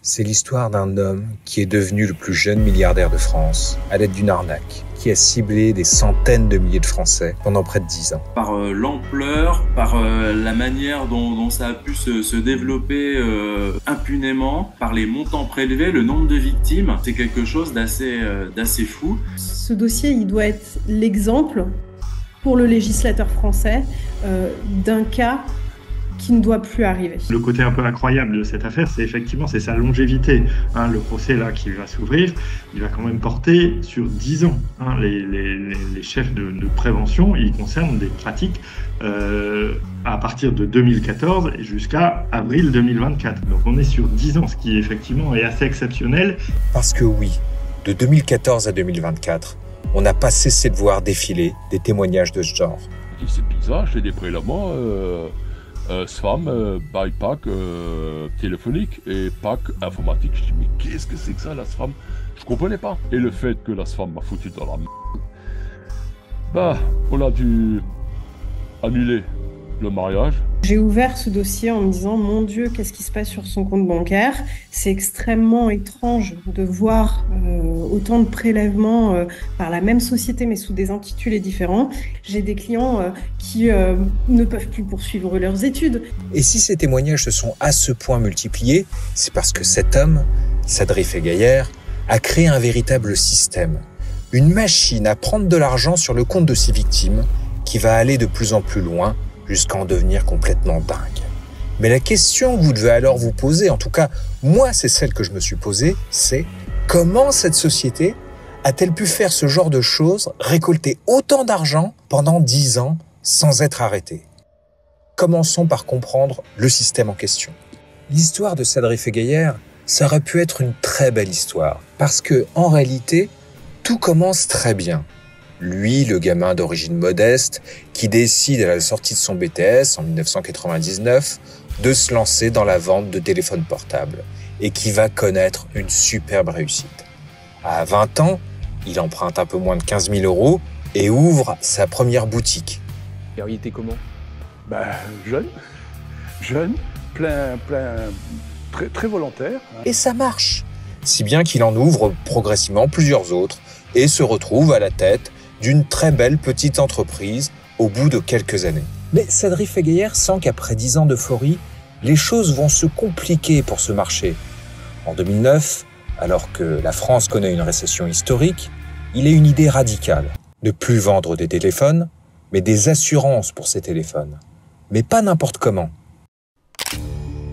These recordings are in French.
C'est l'histoire d'un homme qui est devenu le plus jeune milliardaire de France à l'aide d'une arnaque qui a ciblé des centaines de milliers de Français pendant près de 10 ans. Par l'ampleur, par la manière dont ça a pu se développer impunément, par les montants prélevés, le nombre de victimes, c'est quelque chose d'assez fou. Ce dossier, il doit être l'exemple pour le législateur français d'un cas qui ne doit plus arriver. Le côté un peu incroyable de cette affaire, c'est effectivement sa longévité. Le procès là qui va s'ouvrir, il va quand même porter sur 10 ans. Les chefs de prévention, ils concernent des pratiques à partir de 2014 jusqu'à avril 2024. Donc on est sur 10 ans, ce qui effectivement est assez exceptionnel. Parce que oui, de 2014 à 2024, on n'a pas cessé de voir défiler des témoignages de ce genre. C'est bizarre, j'ai des prélèvements SFAM, by pack téléphonique et pack informatique. Je dis mais qu'est-ce que c'est que ça la SFAM? Je comprenais pas. Et le fait que la SFAM m'a foutu dans la on a dû annuler le mariage. J'ai ouvert ce dossier en me disant, mon Dieu, qu'est-ce qui se passe sur son compte bancaire? C'est extrêmement étrange de voir autant de prélèvements par la même société, mais sous des intitulés différents. J'ai des clients qui ne peuvent plus poursuivre leurs études. Et si ces témoignages se sont à ce point multipliés, c'est parce que cet homme, Sadri Fegayer, a créé un véritable système. Une machine à prendre de l'argent sur le compte de ses victimes qui va aller de plus en plus loin jusqu'à en devenir complètement dingue. Mais la question que vous devez alors vous poser, en tout cas, moi, c'est celle que je me suis posée, c'est comment cette société a-t-elle pu faire ce genre de choses, récolter autant d'argent pendant 10 ans sans être arrêtée? Commençons par comprendre le système en question. L'histoire de Sadri Fegayer, ça aurait pu être une très belle histoire, parce que, en réalité, tout commence très bien. Lui, le gamin d'origine modeste, qui décide à la sortie de son BTS en 1999 de se lancer dans la vente de téléphones portables et qui va connaître une superbe réussite. À 20 ans, il emprunte un peu moins de 15 000 € et ouvre sa première boutique. Alors, il était comment? Jeune, plein, très volontaire. Et ça marche, si bien qu'il en ouvre progressivement plusieurs autres et se retrouve à la tête d'une très belle petite entreprise au bout de quelques années. Mais Sadri Fegayer sent qu'après 10 ans d'euphorie, les choses vont se compliquer pour ce marché. En 2009, alors que la France connaît une récession historique, il a une idée radicale. Ne plus vendre des téléphones, mais des assurances pour ces téléphones. Mais pas n'importe comment.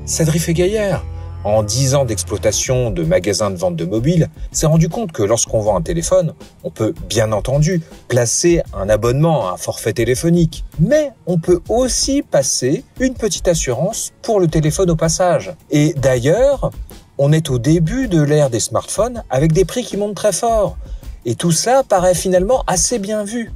Sadri Fegayer, en 10 ans d'exploitation de magasins de vente de mobiles, s'est rendu compte que lorsqu'on vend un téléphone, on peut bien entendu placer un abonnement à un forfait téléphonique. Mais on peut aussi passer une petite assurance pour le téléphone au passage. Et d'ailleurs, on est au début de l'ère des smartphones avec des prix qui montent très fort. Et tout ça paraît finalement assez bien vu.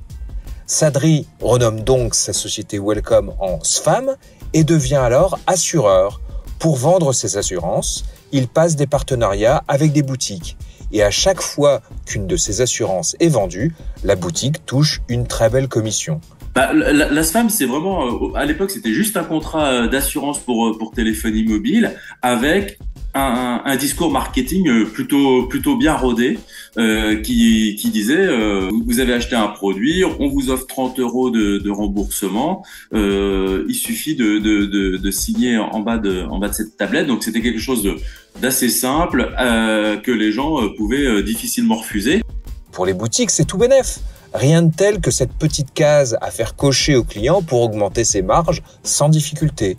Sadri renomme donc sa société Welcome en SFAM et devient alors assureur. Pour vendre ses assurances, il passe des partenariats avec des boutiques. Et à chaque fois qu'une de ces assurances est vendue, la boutique touche une très belle commission. La SFAM, c'est vraiment, à l'époque, c'était juste un contrat d'assurance pour téléphonie mobile avec un discours marketing plutôt bien rodé qui disait vous avez acheté un produit, on vous offre 30 € de remboursement, il suffit de signer en bas de cette tablette. Donc c'était quelque chose d'assez simple que les gens pouvaient difficilement refuser. Pour les boutiques, c'est tout bénef. Rien de tel que cette petite case à faire cocher au client pour augmenter ses marges sans difficulté.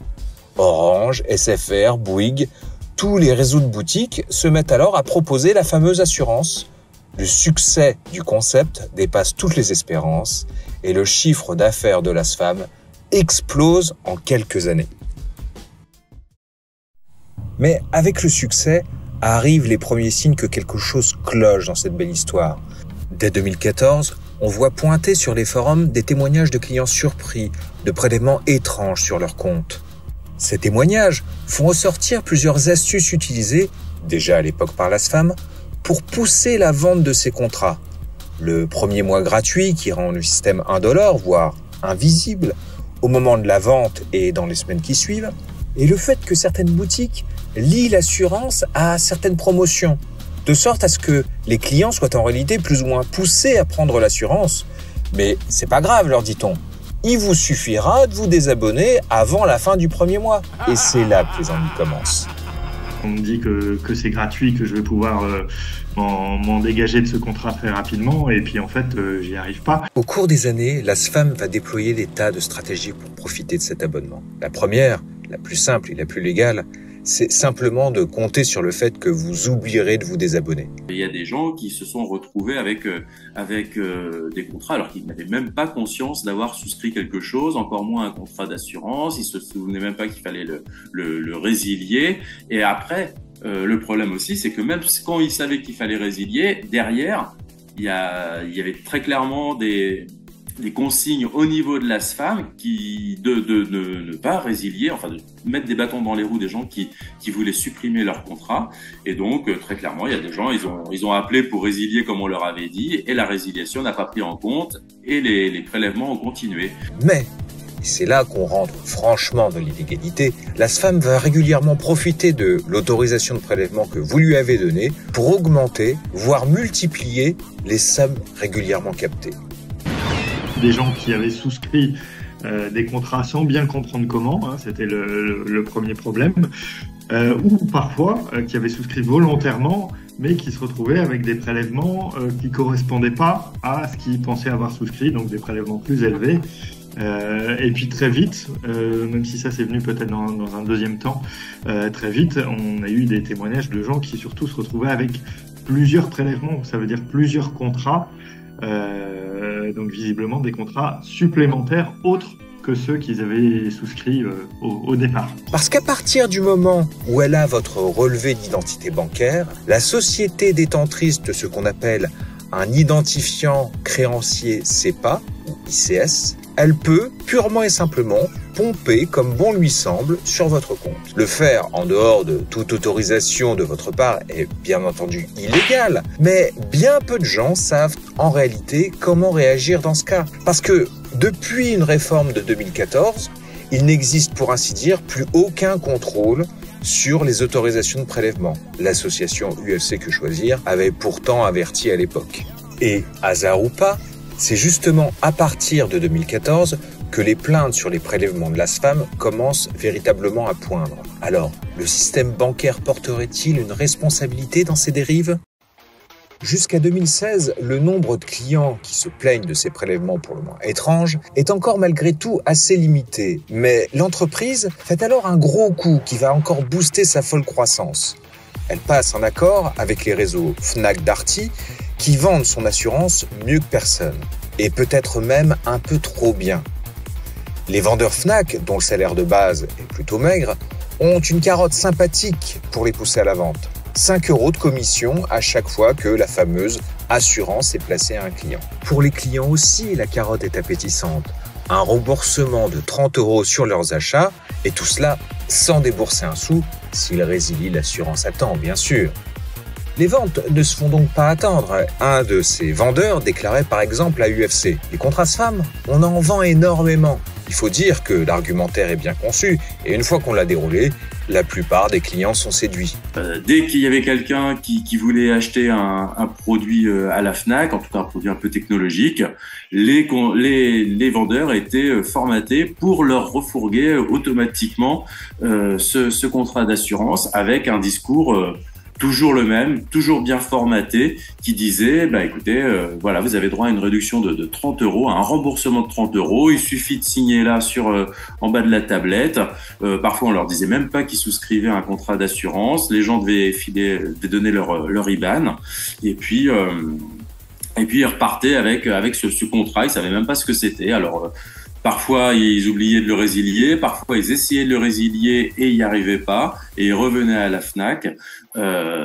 Orange, SFR, Bouygues, tous les réseaux de boutiques se mettent alors à proposer la fameuse assurance. Le succès du concept dépasse toutes les espérances et le chiffre d'affaires de la SFAM explose en quelques années. Mais avec le succès, arrivent les premiers signes que quelque chose cloche dans cette belle histoire. Dès 2014, on voit pointer sur les forums des témoignages de clients surpris de prélèvements étranges sur leur compte. Ces témoignages font ressortir plusieurs astuces utilisées, déjà à l'époque par la SFAM, pour pousser la vente de ces contrats. Le premier mois gratuit qui rend le système indolore, voire invisible, au moment de la vente et dans les semaines qui suivent, et le fait que certaines boutiques lie l'assurance à certaines promotions, de sorte à ce que les clients soient en réalité plus ou moins poussés à prendre l'assurance. Mais c'est pas grave, leur dit-on. Il vous suffira de vous désabonner avant la fin du premier mois. Et c'est là que les ennuis commencent. On me dit que c'est gratuit, que je vais pouvoir m'en dégager de ce contrat très rapidement, et puis en fait, j'y arrive pas. Au cours des années, l'ASFAM va déployer des tas de stratégies pour profiter de cet abonnement. La première, la plus simple et la plus légale, c'est simplement de compter sur le fait que vous oublierez de vous désabonner. Il y a des gens qui se sont retrouvés avec des contrats alors qu'ils n'avaient même pas conscience d'avoir souscrit quelque chose, encore moins un contrat d'assurance. Ils se souvenaient même pas qu'il fallait le résilier. Et après, le problème aussi, c'est que même quand ils savaient qu'il fallait résilier, derrière, il y avait très clairement des consignes au niveau de l'ASFAM de ne pas résilier, enfin de mettre des bâtons dans les roues des gens qui voulaient supprimer leur contrat. Et donc très clairement, il y a des gens, ils ont appelé pour résilier comme on leur avait dit, et la résiliation n'a pas pris en compte, et les prélèvements ont continué. Mais c'est là qu'on rentre franchement dans l'illégalité. L'ASFAM va régulièrement profiter de l'autorisation de prélèvement que vous lui avez donnée pour augmenter, voire multiplier les sommes régulièrement captées. Des gens qui avaient souscrit des contrats sans bien comprendre comment, c'était le premier problème, ou parfois qui avaient souscrit volontairement, mais qui se retrouvaient avec des prélèvements qui correspondaient pas à ce qu'ils pensaient avoir souscrit, donc des prélèvements plus élevés. Et puis très vite, même si ça c'est venu peut-être dans un deuxième temps, très vite, on a eu des témoignages de gens qui surtout se retrouvaient avec plusieurs prélèvements, ça veut dire plusieurs contrats, donc visiblement des contrats supplémentaires autres que ceux qu'ils avaient souscrits au départ. Parce qu'à partir du moment où elle a votre relevé d'identité bancaire, la société détentrice de ce qu'on appelle un identifiant créancier CEPA, ou ICS, elle peut purement et simplement pomper comme bon lui semble sur votre compte. Le faire en dehors de toute autorisation de votre part est bien entendu illégal, mais bien peu de gens savent en réalité comment réagir dans ce cas. Parce que depuis une réforme de 2014, il n'existe pour ainsi dire plus aucun contrôle sur les autorisations de prélèvement. L'association UFC Que Choisir avait pourtant averti à l'époque. Et, hasard ou pas, c'est justement à partir de 2014 que les plaintes sur les prélèvements de l'ASFAM commencent véritablement à poindre. Alors, le système bancaire porterait-il une responsabilité dans ces dérives ? Jusqu'à 2016, le nombre de clients qui se plaignent de ces prélèvements pour le moins étranges est encore malgré tout assez limité. Mais l'entreprise fait alors un gros coup qui va encore booster sa folle croissance. Elle passe en accord avec les réseaux Fnac Darty qui vendent son assurance mieux que personne. Et peut-être même un peu trop bien. Les vendeurs Fnac, dont le salaire de base est plutôt maigre, ont une carotte sympathique pour les pousser à la vente. 5 € de commission à chaque fois que la fameuse assurance est placée à un client. Pour les clients aussi, la carotte est appétissante. Un remboursement de 30 € sur leurs achats, et tout cela sans débourser un sou, s'ils résilient l'assurance à temps, bien sûr. Les ventes ne se font donc pas attendre. Un de ces vendeurs déclarait par exemple à UFC « Les contrats SFAM, on en vend énormément. Il faut dire que l'argumentaire est bien conçu, et une fois qu'on l'a déroulé, la plupart des clients sont séduits. » Dès qu'il y avait quelqu'un qui voulait acheter un produit à la Fnac, en tout cas un produit un peu technologique, les vendeurs étaient formatés pour leur refourguer automatiquement ce contrat d'assurance avec un discours toujours le même, toujours bien formaté, qui disait, écoutez, voilà, vous avez droit à une réduction de 30 €, à un remboursement de 30 €. Il suffit de signer là en bas de la tablette. Parfois, on leur disait même pas qu'ils souscrivaient un contrat d'assurance. Les gens devaient donner leur IBAN. Et puis ils repartaient avec ce contrat. Ils savaient même pas ce que c'était. Alors, parfois, ils oubliaient de le résilier. Parfois, ils essayaient de le résilier et ils n'y arrivaient pas. Et ils revenaient à la Fnac.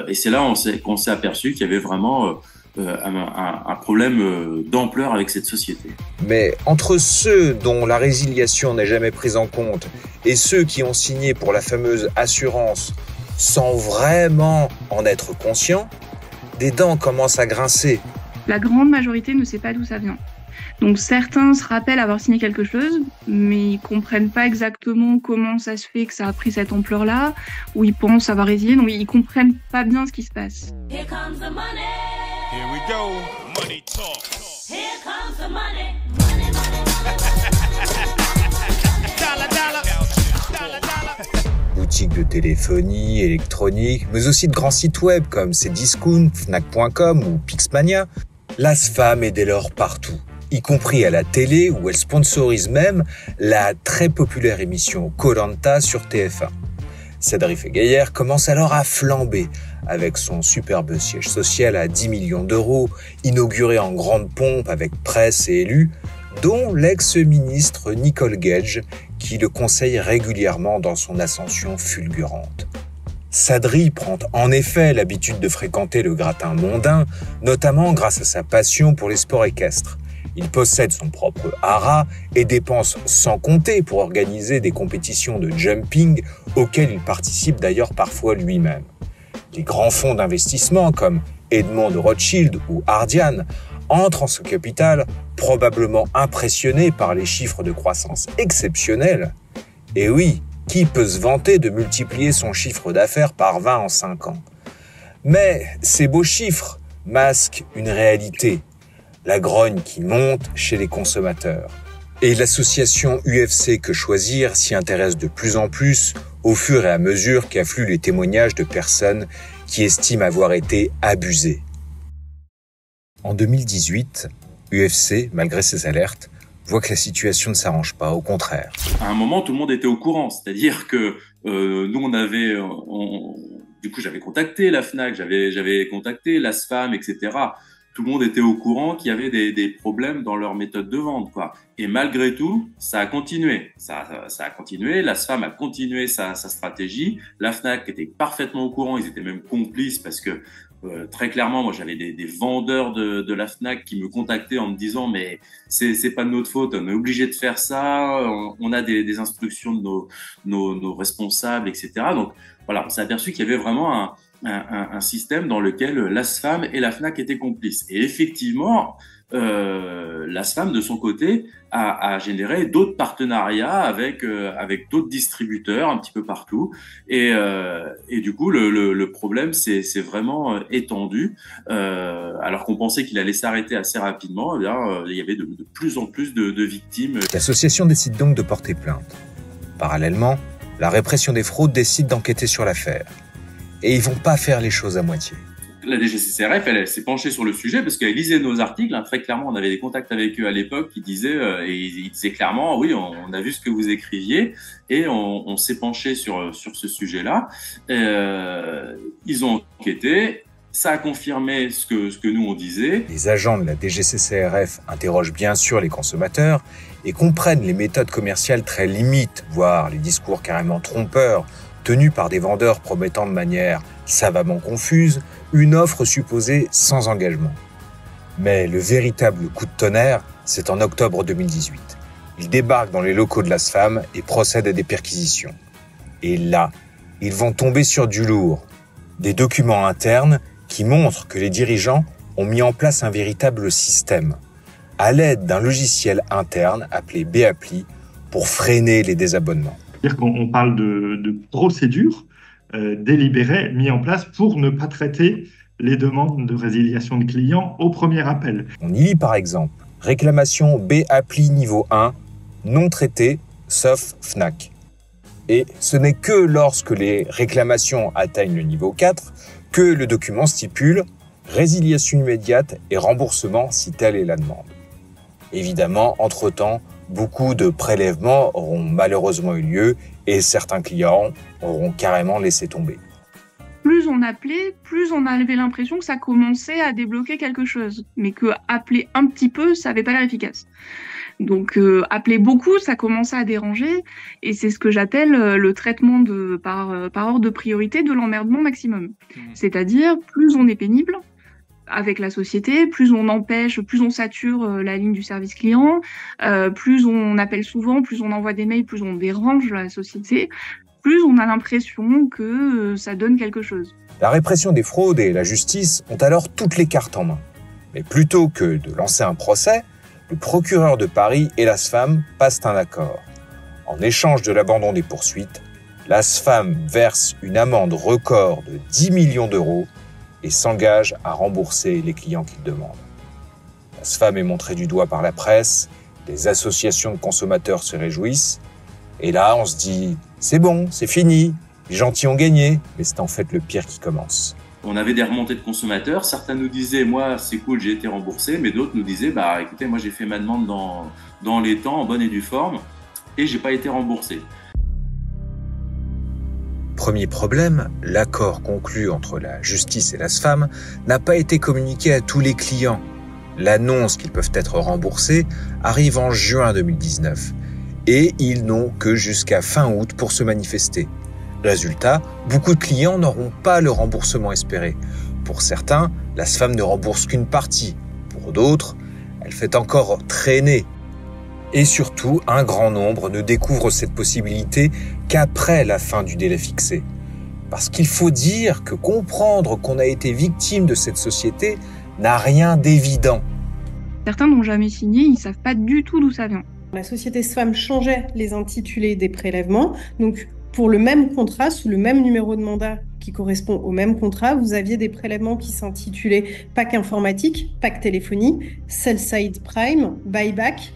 Et c'est là qu'on s'est aperçu qu'il y avait vraiment un problème d'ampleur avec cette société. Mais entre ceux dont la résiliation n'est jamais prise en compte et ceux qui ont signé pour la fameuse assurance sans vraiment en être conscients, des dents commencent à grincer. La grande majorité ne sait pas d'où ça vient. Donc certains se rappellent avoir signé quelque chose, mais ils comprennent pas exactement comment ça se fait que ça a pris cette ampleur-là, ou ils pensent avoir résilié, donc ils comprennent pas bien ce qui se passe. Here comes the money. Here we go. Money talk. Here comes the money. Money, money, money. Dollar, dollar. Dollar, dollar. Boutiques de téléphonie, électronique, mais aussi de grands sites web comme Cdiscount, Fnac.com ou Pixmania. L'ASFAM est dès lors partout, y compris à la télé où elle sponsorise même la très populaire émission Koh-Lanta sur TF1. Cédric Feguier commence alors à flamber avec son superbe siège social à 10 millions d'euros, inauguré en grande pompe avec presse et élus, dont l'ex-ministre Nicole Gage, qui le conseille régulièrement dans son ascension fulgurante. Sadri prend en effet l'habitude de fréquenter le gratin mondain, notamment grâce à sa passion pour les sports équestres. Il possède son propre haras et dépense sans compter pour organiser des compétitions de jumping auxquelles il participe d'ailleurs parfois lui-même. Les grands fonds d'investissement comme Edmond de Rothschild ou Ardian entrent en ce capital probablement impressionnés par les chiffres de croissance exceptionnels. Et oui, qui peut se vanter de multiplier son chiffre d'affaires par 20 en 5 ans? Mais ces beaux chiffres masquent une réalité, la grogne qui monte chez les consommateurs. Et l'association UFC Que Choisir s'y intéresse de plus en plus au fur et à mesure qu'affluent les témoignages de personnes qui estiment avoir été abusées. En 2018, UFC, malgré ses alertes, voit que la situation ne s'arrange pas, au contraire. À un moment, tout le monde était au courant, c'est-à-dire que nous, du coup, j'avais contacté la Fnac, j'avais contacté l'ASFAM, etc. Tout le monde était au courant qu'il y avait des problèmes dans leur méthode de vente, quoi. Et malgré tout, ça a continué. Ça a continué. l'ASFAM a continué sa stratégie. La Fnac était parfaitement au courant. Ils étaient même complices parce que très clairement, moi, j'avais des vendeurs de la Fnac qui me contactaient en me disant mais c'est pas de notre faute, on est obligé de faire ça. On a des instructions de nos responsables, etc. Donc voilà, on s'est aperçu qu'il y avait vraiment un système dans lequel l'ASFAM et la Fnac étaient complices. Et effectivement, l'ASFAM, de son côté, a généré d'autres partenariats avec d'autres distributeurs un petit peu partout. Et du coup, le problème s'est vraiment étendu. Alors qu'on pensait qu'il allait s'arrêter assez rapidement, eh bien, il y avait de plus en plus de victimes. L'association décide donc de porter plainte. Parallèlement, la répression des fraudes décide d'enquêter sur l'affaire. Et ils vont pas faire les choses à moitié. La DGCCRF, elle s'est penchée sur le sujet parce qu'elle lisait nos articles. Très clairement, on avait des contacts avec eux à l'époque qui disaient, et ils disaient clairement, oui, on a vu ce que vous écriviez et on s'est penché sur ce sujet-là. Ils ont enquêté. Ça a confirmé ce que nous on disait. Les agents de la DGCCRF interrogent bien sûr les consommateurs et comprennent les méthodes commerciales très limites, voire les discours carrément trompeurs, tenus par des vendeurs promettant de manière savamment confuse une offre supposée sans engagement. Mais le véritable coup de tonnerre, c'est en octobre 2018. Ils débarquent dans les locaux de l'ASFAM et procèdent à des perquisitions. Et là, ils vont tomber sur du lourd. Des documents internes qui montrent que les dirigeants ont mis en place un véritable système, à l'aide d'un logiciel interne appelé Béapli, pour freiner les désabonnements. C'est-à-dire qu'on parle de procédures délibérées mises en place pour ne pas traiter les demandes de résiliation de clients au premier appel. On y lit par exemple « Réclamation Béapli niveau 1, non traitée, sauf Fnac ». Et ce n'est que lorsque les réclamations atteignent le niveau 4 que le document stipule « Résiliation immédiate et remboursement si telle est la demande ». Évidemment, entre-temps, beaucoup de prélèvements auront malheureusement eu lieu et certains clients auront carrément laissé tomber. Plus on appelait, plus on avait l'impression que ça commençait à débloquer quelque chose, mais que appeler un petit peu, ça n'avait pas l'air efficace. Donc appeler beaucoup, ça commençait à déranger, et c'est ce que j'appelle le traitement par ordre de priorité de l'emmerdement maximum. C'est-à-dire, plus on est pénible avec la société, plus on empêche, plus on sature la ligne du service client, plus on appelle souvent, plus on envoie des mails, plus on dérange la société, plus on a l'impression que ça donne quelque chose. La répression des fraudes et la justice ont alors toutes les cartes en main. Mais plutôt que de lancer un procès, le procureur de Paris et l'ASFAM passent un accord. En échange de l'abandon des poursuites, l'ASFAM verse une amende record de 10 millions d'euros et s'engage à rembourser les clients qu'il demande. L'ASFAM est montrée du doigt par la presse, les associations de consommateurs se réjouissent, et là on se dit « c'est bon, c'est fini, les gentils ont gagné », mais c'est en fait le pire qui commence. On avait des remontées de consommateurs, certains nous disaient « moi c'est cool, j'ai été remboursé », mais d'autres nous disaient « bah écoutez, moi j'ai fait ma demande dans les temps, en bonne et due forme, et j'ai pas été remboursé ». Premier problème, l'accord conclu entre la justice et l'ASFAM n'a pas été communiqué à tous les clients. L'annonce qu'ils peuvent être remboursés arrive en juin 2019 et ils n'ont que jusqu'à fin août pour se manifester. Résultat, beaucoup de clients n'auront pas le remboursement espéré. Pour certains, l'ASFAM ne rembourse qu'une partie. Pour d'autres, elle fait encore traîner. Et surtout, un grand nombre ne découvre cette possibilité qu'après la fin du délai fixé. Parce qu'il faut dire que comprendre qu'on a été victime de cette société n'a rien d'évident. Certains n'ont jamais signé, ils savent pas du tout d'où ça vient. La société SFAM changeait les intitulés des prélèvements. Donc, pour le même contrat, sous le même numéro de mandat qui correspond au même contrat, vous aviez des prélèvements qui s'intitulaient PAC informatique, PAC téléphonie, Sell-Side Prime, Buyback,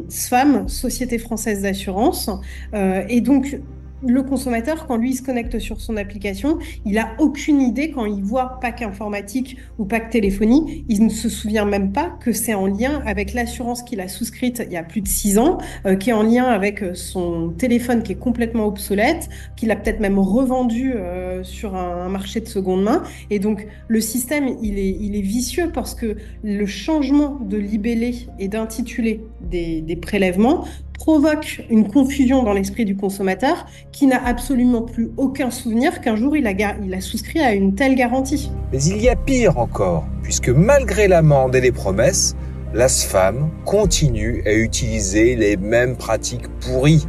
SFAM, Société Française d'Assurance. Et donc, le consommateur, quand lui il se connecte sur son application, il n'a aucune idée quand il voit PAC informatique ou PAC téléphonie, il ne se souvient même pas que c'est en lien avec l'assurance qu'il a souscrite il y a plus de 6 ans, qui est en lien avec son téléphone qui est complètement obsolète, qu'il a peut-être même revendu sur un marché de seconde main. Et donc le système il est vicieux parce que le changement de libellé et d'intitulé des prélèvements provoque une confusion dans l'esprit du consommateur qui n'a absolument plus aucun souvenir qu'un jour il a souscrit à une telle garantie. Mais il y a pire encore, puisque malgré l'amende et les promesses, l'ASFAM continue à utiliser les mêmes pratiques pourries,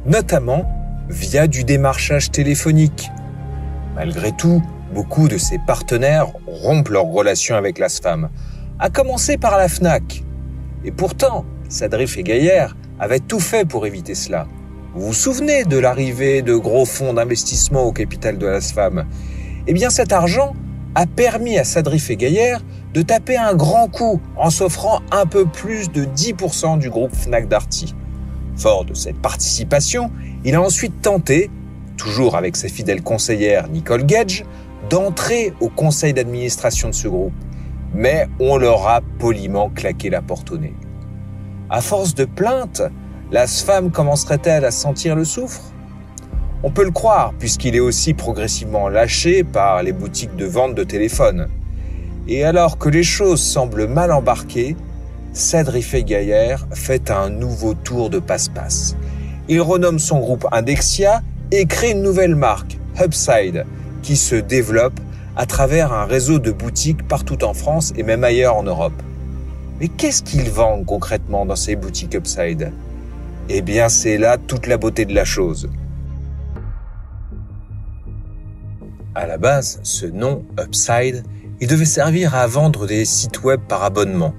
notamment via du démarchage téléphonique. Malgré tout, beaucoup de ses partenaires rompent leur relation avec l'ASFAM, à commencer par la Fnac. Et pourtant, Sadrif et Gaillère avaient tout fait pour éviter cela. Vous vous souvenez de l'arrivée de gros fonds d'investissement au capital de l'ASFAM ? Eh bien, cet argent a permis à Sadrif et Gaillère de taper un grand coup en s'offrant un peu plus de 10% du groupe Fnac Darty. Fort de cette participation, il a ensuite tenté, toujours avec sa fidèle conseillère Nicole Gage, d'entrer au conseil d'administration de ce groupe. Mais on leur a poliment claqué la porte au nez. À force de plaintes, l'ASFAM commencerait-elle à sentir le soufre ? On peut le croire, puisqu'il est aussi progressivement lâché par les boutiques de vente de téléphones. Et alors que les choses semblent mal embarquées, Sadrif et Gaillère fait un nouveau tour de passe-passe. Il renomme son groupe Indexia et crée une nouvelle marque, Upside, qui se développe à travers un réseau de boutiques partout en France et même ailleurs en Europe. Mais qu'est-ce qu'ils vendent concrètement dans ces boutiques Upside ? Eh bien, c'est là toute la beauté de la chose. À la base, ce nom Upside, il devait servir à vendre des sites web par abonnement.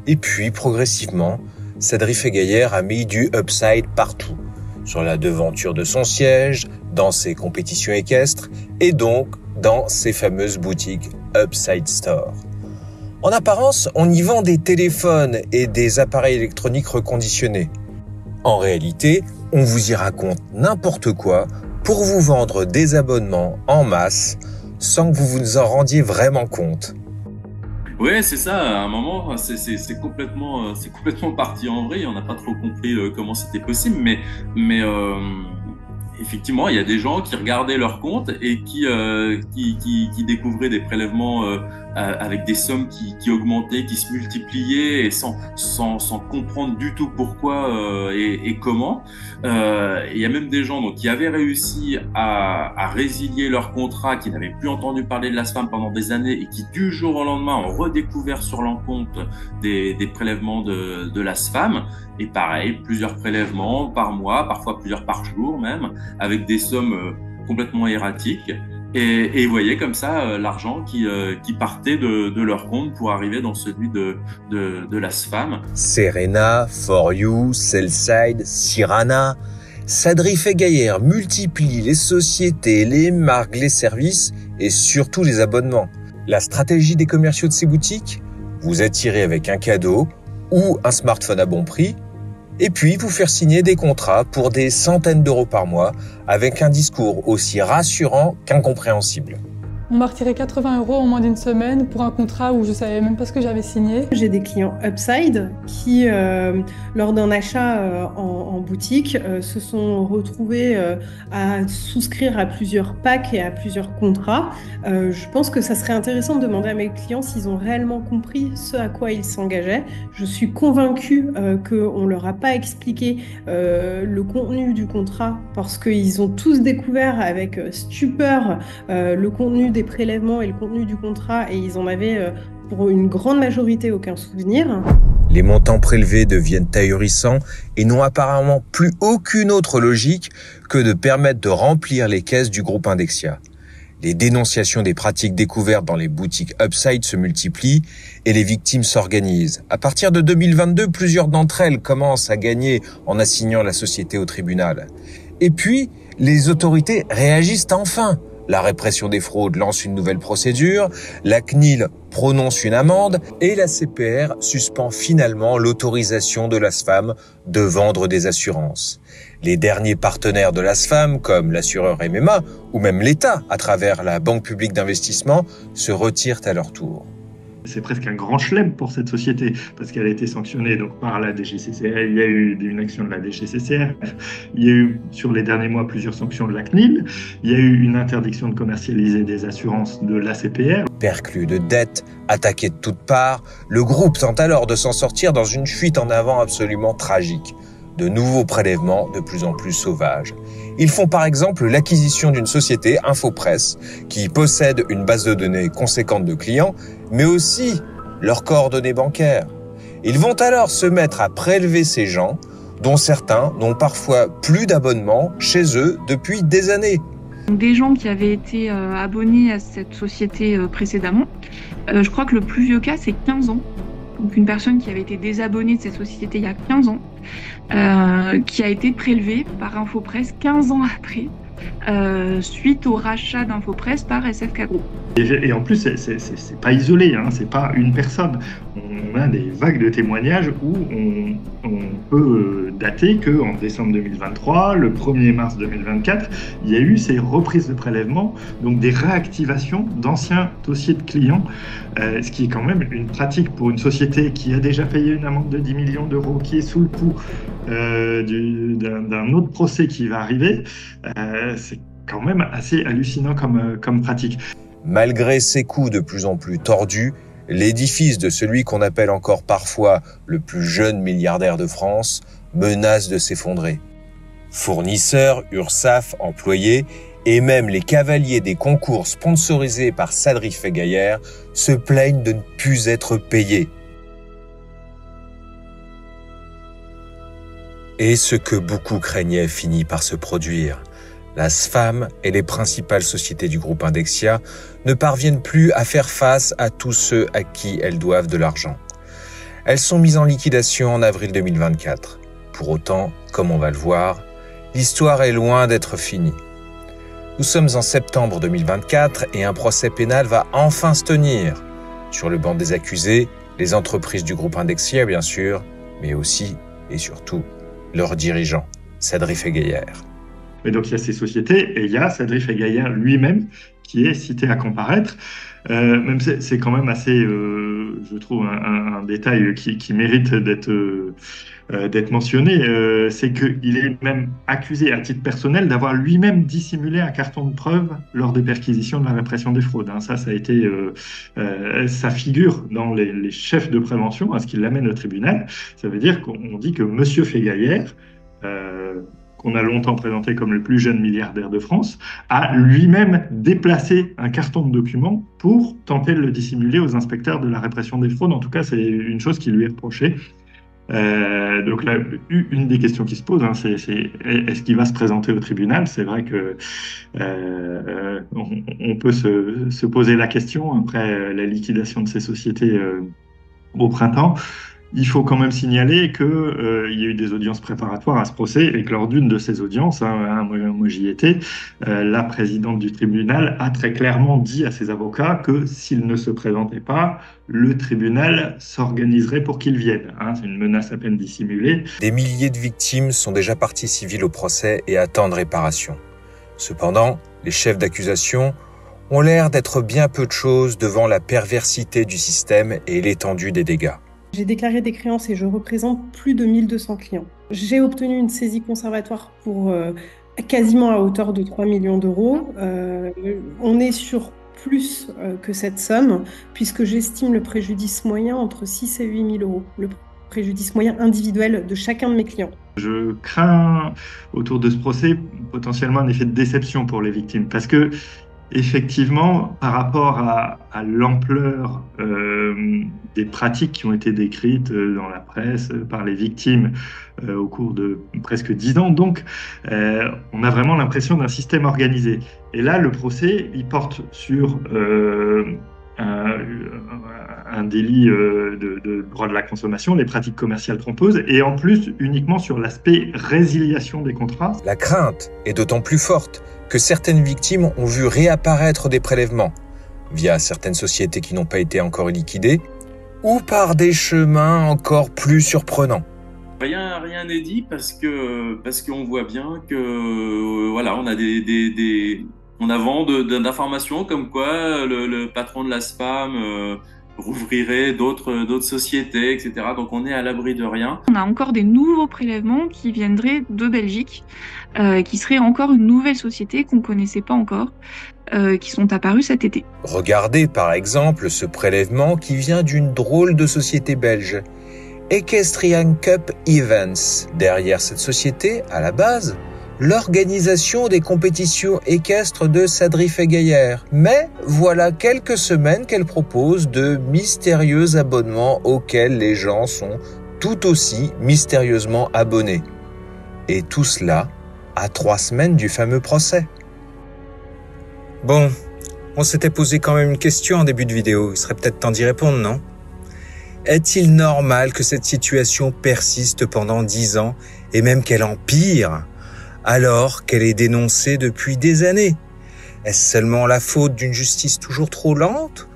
Et puis, progressivement, Sadrif et Gaillère a mis du Upside partout, sur la devanture de son siège, dans ses compétitions équestres et donc dans ses fameuses boutiques Upside Store. En apparence, on y vend des téléphones et des appareils électroniques reconditionnés. En réalité, on vous y raconte n'importe quoi pour vous vendre des abonnements en masse sans que vous vous en rendiez vraiment compte. Ouais, c'est ça. À un moment, c'est complètement parti en vrille. On n'a pas trop compris comment c'était possible, mais effectivement, il y a des gens qui regardaient leur compte et qui découvraient des prélèvements avec des sommes qui augmentaient, qui se multipliaient et sans comprendre du tout pourquoi et comment. Il y a même des gens donc qui avaient réussi à résilier leur contrat, qui n'avaient plus entendu parler de l'ASFAM pendant des années et qui du jour au lendemain ont redécouvert sur leur compte des prélèvements de l'ASFAM. Et pareil, plusieurs prélèvements par mois, parfois plusieurs par jour même, avec des sommes complètement erratiques. Et ils voyaient comme ça l'argent qui partait de leur compte pour arriver dans celui de l'ASFAM. Serena, For You, Cellside, Cyrana. Sadri Fegayer multiplie les sociétés, les marques, les services et surtout les abonnements. La stratégie des commerciaux de ces boutiques? Vous attirer avec un cadeau ou un smartphone à bon prix, et puis vous faire signer des contrats pour des centaines d'euros par mois avec un discours aussi rassurant qu'incompréhensible. On m'a retiré 80 € en moins d'une semaine pour un contrat où je savais même pas ce que j'avais signé. J'ai des clients Upside qui, lors d'un achat en boutique, se sont retrouvés à souscrire à plusieurs packs et à plusieurs contrats. Je pense que ça serait intéressant de demander à mes clients s'ils ont réellement compris ce à quoi ils s'engageaient. Je suis convaincue qu'on ne leur a pas expliqué le contenu du contrat parce qu'ils ont tous découvert avec stupeur le contenu des prélèvements et le contenu du contrat et ils en avaient pour une grande majorité aucun souvenir. Les montants prélevés deviennent ahurissants et n'ont apparemment plus aucune autre logique que de permettre de remplir les caisses du groupe Indexia. Les dénonciations des pratiques découvertes dans les boutiques Upside se multiplient et les victimes s'organisent. À partir de 2022, plusieurs d'entre elles commencent à gagner en assignant la société au tribunal. Et puis, les autorités réagissent enfin. La répression des fraudes lance une nouvelle procédure, la CNIL prononce une amende et la CPR suspend finalement l'autorisation de l'ASFAM de vendre des assurances. Les derniers partenaires de l'ASFAM, comme l'assureur MMA ou même l'État à travers la Banque publique d'investissement, se retirent à leur tour. C'est presque un grand chelem pour cette société parce qu'elle a été sanctionnée donc par la DGCCRF. Il y a eu une action de la DGCCRF. Il y a eu sur les derniers mois plusieurs sanctions de la CNIL. Il y a eu une interdiction de commercialiser des assurances de l'ACPR. Perclus de dettes, attaqué de toutes parts, le groupe tente alors de s'en sortir dans une fuite en avant absolument tragique. De nouveaux prélèvements de plus en plus sauvages. Ils font par exemple l'acquisition d'une société, Infopresse, qui possède une base de données conséquente de clients, mais aussi leurs coordonnées bancaires. Ils vont alors se mettre à prélever ces gens, dont certains n'ont parfois plus d'abonnement chez eux depuis des années. Des gens qui avaient été abonnés à cette société précédemment, je crois que le plus vieux cas, c'est 15 ans. Donc une personne qui avait été désabonnée de cette société il y a 15 ans, qui a été prélevée par Infopresse 15 ans après, suite au rachat d'Infopresse par SFK Group. Et en plus, c'est pas isolé, hein, c'est pas une personne. On a des vagues de témoignages où on peut dater qu'en décembre 2023, le 1er mars 2024, il y a eu ces reprises de prélèvements, donc des réactivations d'anciens dossiers de clients, ce qui est quand même une pratique pour une société qui a déjà payé une amende de 10 millions d'euros, qui est sous le coup d'un autre procès qui va arriver. C'est quand même assez hallucinant comme pratique. Malgré ces coups de plus en plus tordus, l'édifice de celui qu'on appelle encore parfois le plus jeune milliardaire de France menace de s'effondrer. Fournisseurs, URSSAF, employés et même les cavaliers des concours sponsorisés par Sadri Fegayer se plaignent de ne plus être payés. Et ce que beaucoup craignaient finit par se produire. La SFAM et les principales sociétés du groupe Indexia ne parviennent plus à faire face à tous ceux à qui elles doivent de l'argent. Elles sont mises en liquidation en avril 2024. Pour autant, comme on va le voir, l'histoire est loin d'être finie. Nous sommes en septembre 2024 et un procès pénal va enfin se tenir. Sur le banc des accusés, les entreprises du groupe Indexia bien sûr, mais aussi et surtout leurs dirigeants, Sadri Fegayer. Et donc il y a ces sociétés et il y a Sadri Fegayer lui-même qui est cité à comparaître. Même c'est quand même assez, je trouve, un détail qui mérite d'être mentionné. C'est qu'il est même accusé à titre personnel d'avoir lui-même dissimulé un carton de preuve lors des perquisitions de la répression des fraudes. Ça a été, ça figure dans les chefs de prévention à ce qu'il l'amène au tribunal. Ça veut dire qu'on dit que Monsieur Fegayer, qu'on a longtemps présenté comme le plus jeune milliardaire de France, a lui-même déplacé un carton de documents pour tenter de le dissimuler aux inspecteurs de la répression des fraudes. En tout cas, c'est une chose qui lui est reprochée. Donc là, une des questions qui se pose, hein, c'est est-ce qu'il va se présenter au tribunal? C'est vrai que on peut se poser la question après la liquidation de ces sociétés au printemps. Il faut quand même signaler qu'il y a eu des audiences préparatoires à ce procès et que lors d'une de ces audiences, moi j'y étais, la présidente du tribunal a très clairement dit à ses avocats que s'ils ne se présentaient pas, le tribunal s'organiserait pour qu'ils viennent. C'est une menace à peine dissimulée. Des milliers de victimes sont déjà parties civiles au procès et attendent réparation. Cependant, les chefs d'accusation ont l'air d'être bien peu de choses devant la perversité du système et l'étendue des dégâts. J'ai déclaré des créances et je représente plus de 1200 clients. J'ai obtenu une saisie conservatoire pour quasiment à hauteur de 3 millions d'euros. On est sur plus que cette somme, puisque j'estime le préjudice moyen entre 6 et 8 000 euros, le préjudice moyen individuel de chacun de mes clients. Je crains autour de ce procès potentiellement un effet de déception pour les victimes, parce que effectivement, par rapport à l'ampleur des pratiques qui ont été décrites dans la presse par les victimes au cours de presque 10 ans, donc on a vraiment l'impression d'un système organisé. Et là, le procès, il porte sur un délit de droit de la consommation, les pratiques commerciales trompeuses, et en plus uniquement sur l'aspect résiliation des contrats. La crainte est d'autant plus forte que certaines victimes ont vu réapparaître des prélèvements, via certaines sociétés qui n'ont pas été encore liquidées, ou par des chemins encore plus surprenants. Rien n'est dit parce qu'on voit bien que voilà, on a on a vent d'informations comme quoi le patron de la SPAM rouvrirait d'autres sociétés, etc. Donc on est à l'abri de rien. On a encore des nouveaux prélèvements qui viendraient de Belgique, qui seraient encore une nouvelle société qu'on ne connaissait pas encore, qui sont apparus cet été. Regardez par exemple ce prélèvement qui vient d'une drôle de société belge, Equestrian Cup Events. Derrière cette société, à la base, l'organisation des compétitions équestres de Sadri-Feguière. Mais voilà quelques semaines qu'elle propose de mystérieux abonnements auxquels les gens sont tout aussi mystérieusement abonnés. Et tout cela à 3 semaines du fameux procès. Bon, on s'était posé quand même une question en début de vidéo. Il serait peut-être temps d'y répondre, non? Est-il normal que cette situation persiste pendant 10 ans et même qu'elle empire alors qu'elle est dénoncée depuis des années? Est-ce seulement la faute d'une justice toujours trop lente?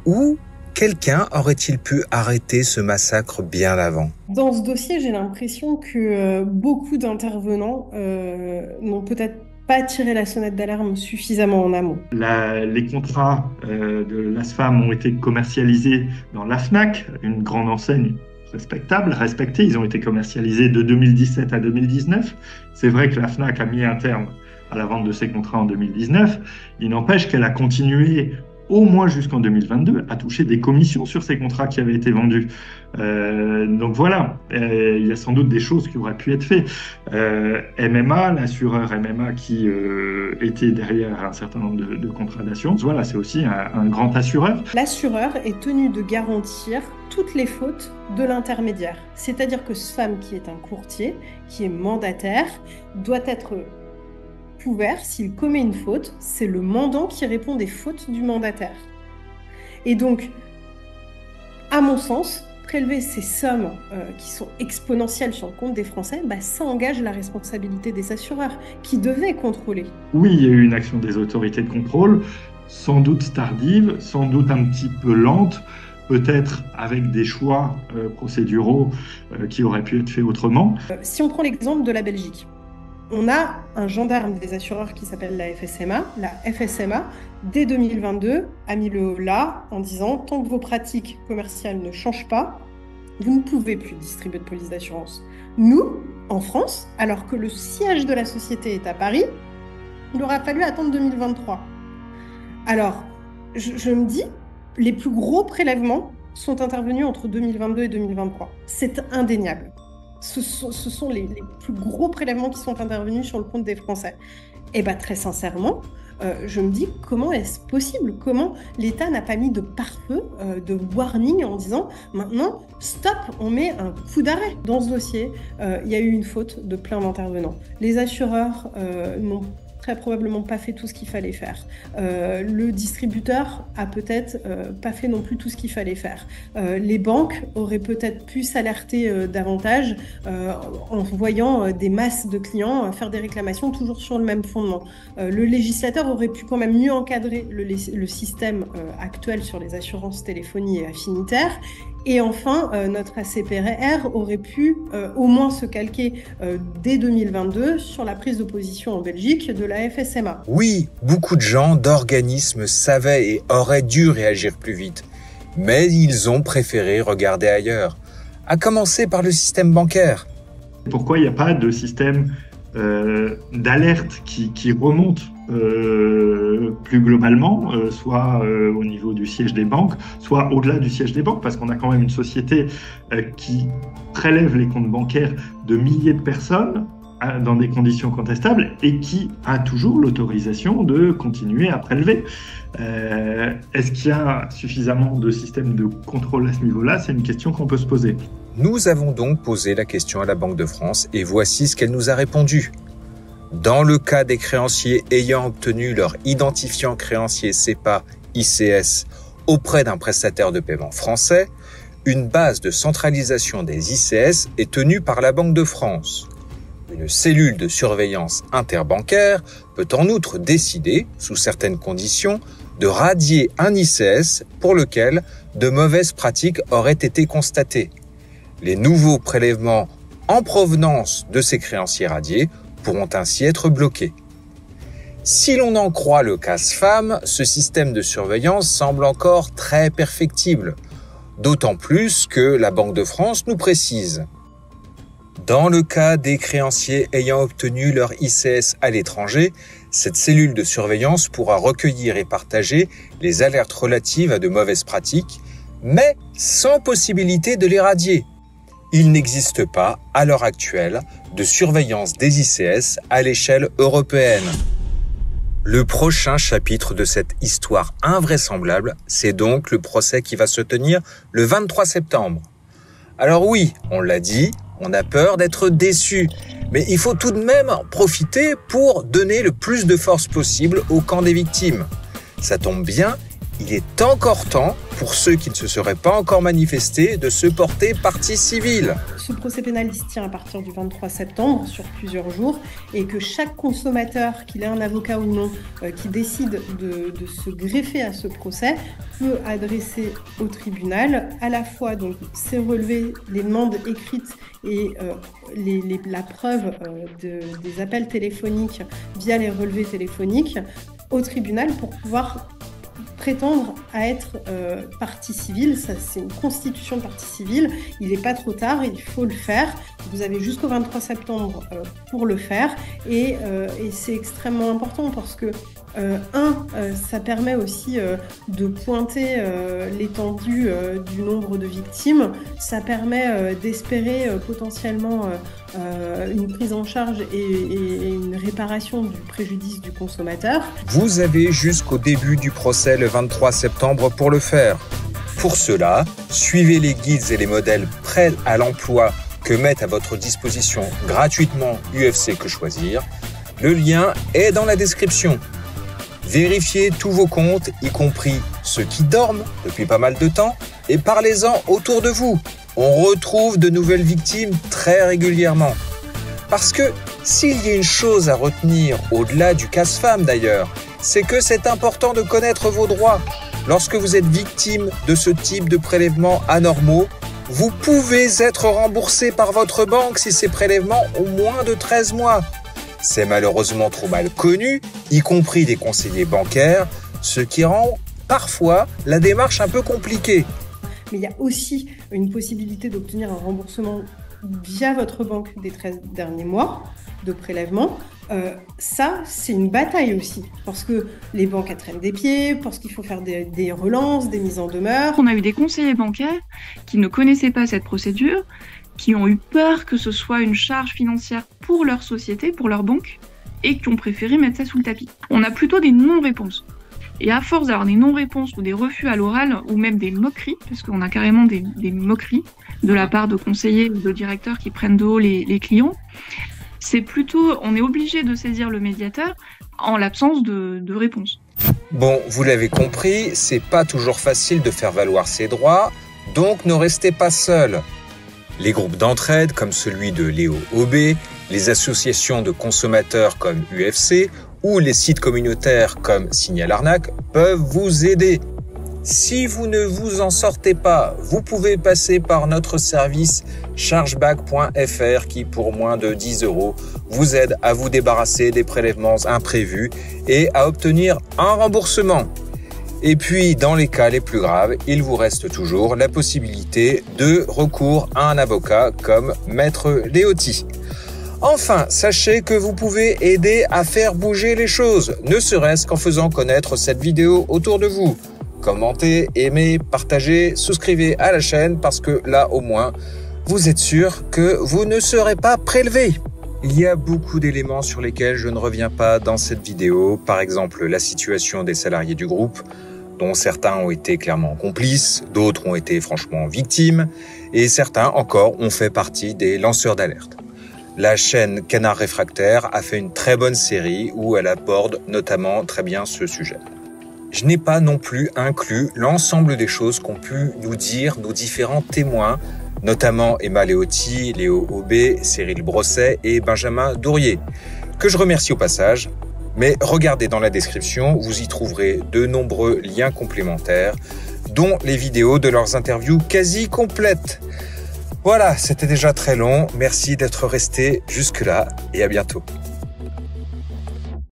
Ou quelqu'un aurait-il pu arrêter ce massacre bien avant? Dans ce dossier, j'ai l'impression que beaucoup d'intervenants n'ont peut-être pas tiré la sonnette d'alarme suffisamment en amont. Les contrats de l'ASFAM ont été commercialisés dans la FNAC, une grande enseigne respectée. Ils ont été commercialisés de 2017 à 2019. C'est vrai que la FNAC a mis un terme à la vente de ces contrats en 2019. Il n'empêche qu'elle a continué au moins jusqu'en 2022 à toucher des commissions sur ces contrats qui avaient été vendus. Donc voilà, il y a sans doute des choses qui auraient pu être faites. MMA, l'assureur MMA qui était derrière un certain nombre de contrats d'assurance, voilà, c'est aussi un grand assureur. L'assureur est tenu de garantir toutes les fautes de l'intermédiaire. C'est-à-dire que ce femme qui est un courtier, qui est mandataire, doit être couvert. S'il commet une faute, c'est le mandant qui répond des fautes du mandataire. Et donc, à mon sens, prélever ces sommes qui sont exponentielles sur le compte des Français, ça engage la responsabilité des assureurs qui devaient contrôler. Oui, il y a eu une action des autorités de contrôle, sans doute tardive, sans doute un petit peu lente, peut-être avec des choix procéduraux qui auraient pu être faits autrement. Si on prend l'exemple de la Belgique, on a un gendarme des assureurs qui s'appelle la FSMA. La FSMA, dès 2022, a mis le holà en disant « Tant que vos pratiques commerciales ne changent pas, vous ne pouvez plus distribuer de police d'assurance. » Nous, en France, alors que le siège de la société est à Paris, il aura fallu attendre 2023. Alors, je me dis, les plus gros prélèvements sont intervenus entre 2022 et 2023. C'est indéniable. Ce sont les plus gros prélèvements qui sont intervenus sur le compte des Français. Et très sincèrement, je me dis comment est-ce possible? Comment l'État n'a pas mis de pare-feu, de warning en disant maintenant, stop, on met un coup d'arrêt. Dans ce dossier, il y a eu une faute de plein d'intervenants. Les assureurs n'ont très probablement pas fait tout ce qu'il fallait faire. Le distributeur a peut-être pas fait non plus tout ce qu'il fallait faire. Les banques auraient peut-être pu s'alerter davantage en voyant des masses de clients faire des réclamations toujours sur le même fondement. Le législateur aurait pu quand même mieux encadrer le système actuel sur les assurances téléphonie et affinitaires. Et enfin, notre ACPR aurait pu au moins se calquer dès 2022 sur la prise de position en Belgique de la FSMA. Oui, beaucoup de gens, d'organismes savaient et auraient dû réagir plus vite. Mais ils ont préféré regarder ailleurs. À commencer par le système bancaire. Pourquoi il n'y a pas de système d'alerte qui remonte plus globalement, soit au niveau du siège des banques, soit au-delà du siège des banques, parce qu'on a quand même une société qui prélève les comptes bancaires de milliers de personnes dans des conditions contestables et qui a toujours l'autorisation de continuer à prélever. Est-ce qu'il y a suffisamment de systèmes de contrôle à ce niveau-là? C'est une question qu'on peut se poser. Nous avons donc posé la question à la Banque de France et voici ce qu'elle nous a répondu. Dans le cas des créanciers ayant obtenu leur identifiant créancier CEPA ICS auprès d'un prestataire de paiement français, une base de centralisation des ICS est tenue par la Banque de France. Une cellule de surveillance interbancaire peut en outre décider, sous certaines conditions, de radier un ICS pour lequel de mauvaises pratiques auraient été constatées. Les nouveaux prélèvements en provenance de ces créanciers radiés pourront ainsi être bloqués. Si l'on en croit le CASFAM, ce système de surveillance semble encore très perfectible, d'autant plus que la Banque de France nous précise. Dans le cas des créanciers ayant obtenu leur ICS à l'étranger, cette cellule de surveillance pourra recueillir et partager les alertes relatives à de mauvaises pratiques, mais sans possibilité de les radier. Il n'existe pas, à l'heure actuelle, de surveillance des ICS à l'échelle européenne. Le prochain chapitre de cette histoire invraisemblable, c'est donc le procès qui va se tenir le 23 septembre. Alors oui, on l'a dit, on a peur d'être déçu, mais il faut tout de même en profiter pour donner le plus de force possible au camp des victimes. Ça tombe bien, il est encore temps, pour ceux qui ne se seraient pas encore manifestés, de se porter partie civile. Ce procès pénal il se tient à partir du 23 septembre, sur plusieurs jours, et que chaque consommateur, qu'il ait un avocat ou non, qui décide de se greffer à ce procès, peut adresser au tribunal à la fois donc ses relevés, les demandes écrites et la preuve des appels téléphoniques via les relevés téléphoniques au tribunal pour pouvoir prétendre à être partie civile. Ça, c'est une constitution de partie civile. Il n'est pas trop tard, il faut le faire. Vous avez jusqu'au 23 septembre pour le faire. Et c'est extrêmement important parce que, ça permet aussi de pointer l'étendue du nombre de victimes. Ça permet d'espérer potentiellement une prise en charge et une réparation du préjudice du consommateur. Vous avez jusqu'au début du procès le 23 septembre pour le faire. Pour cela, suivez les guides et les modèles prêts à l'emploi que met à votre disposition gratuitement UFC Que Choisir. Le lien est dans la description. Vérifiez tous vos comptes, y compris ceux qui dorment depuis pas mal de temps, et parlez-en autour de vous. On retrouve de nouvelles victimes très régulièrement. Parce que s'il y a une chose à retenir au-delà du CASFAM d'ailleurs, c'est que c'est important de connaître vos droits. Lorsque vous êtes victime de ce type de prélèvements anormaux, vous pouvez être remboursé par votre banque si ces prélèvements ont moins de 13 mois. C'est malheureusement trop mal connu, y compris des conseillers bancaires, ce qui rend parfois la démarche un peu compliquée. Mais il y a aussi une possibilité d'obtenir un remboursement via votre banque des 13 derniers mois de prélèvement. Ça, c'est une bataille aussi, parce que les banques elles traînent des pieds, parce qu'il faut faire des relances, des mises en demeure. On a eu des conseillers bancaires qui ne connaissaient pas cette procédure, qui ont eu peur que ce soit une charge financière pour leur société, pour leur banque, et qui ont préféré mettre ça sous le tapis. On a plutôt des non-réponses. Et à force d'avoir des non-réponses ou des refus à l'oral, ou même des moqueries, parce qu'on a carrément des moqueries de la part de conseillers ou de directeurs qui prennent de haut les clients, c'est plutôt, on est obligé de saisir le médiateur en l'absence de réponse. Bon, vous l'avez compris, c'est pas toujours facile de faire valoir ses droits, donc ne restez pas seul. Les groupes d'entraide comme celui de Léo Aubé, les associations de consommateurs comme UFC ou les sites communautaires comme Signal Arnaque peuvent vous aider. Si vous ne vous en sortez pas, vous pouvez passer par notre service chargeback.fr qui, pour moins de 10 €, vous aide à vous débarrasser des prélèvements imprévus et à obtenir un remboursement. Et puis, dans les cas les plus graves, il vous reste toujours la possibilité de recours à un avocat comme Maître Léoty. Enfin, sachez que vous pouvez aider à faire bouger les choses, ne serait-ce qu'en faisant connaître cette vidéo autour de vous. Commentez, aimez, partagez, souscrivez à la chaîne parce que là, au moins, vous êtes sûr que vous ne serez pas prélevé. Il y a beaucoup d'éléments sur lesquels je ne reviens pas dans cette vidéo, par exemple la situation des salariés du groupe, dont certains ont été clairement complices, d'autres ont été franchement victimes, et certains encore ont fait partie des lanceurs d'alerte. La chaîne Canard Réfractaire a fait une très bonne série où elle aborde notamment très bien ce sujet. Je n'ai pas non plus inclus l'ensemble des choses qu'ont pu nous dire nos différents témoins, notamment Emma Léoty, Léo Aubé, Cyril Brosset et Benjamin Dourier, que je remercie au passage. Mais regardez dans la description, vous y trouverez de nombreux liens complémentaires, dont les vidéos de leurs interviews quasi complètes. Voilà, c'était déjà très long. Merci d'être resté jusque-là et à bientôt.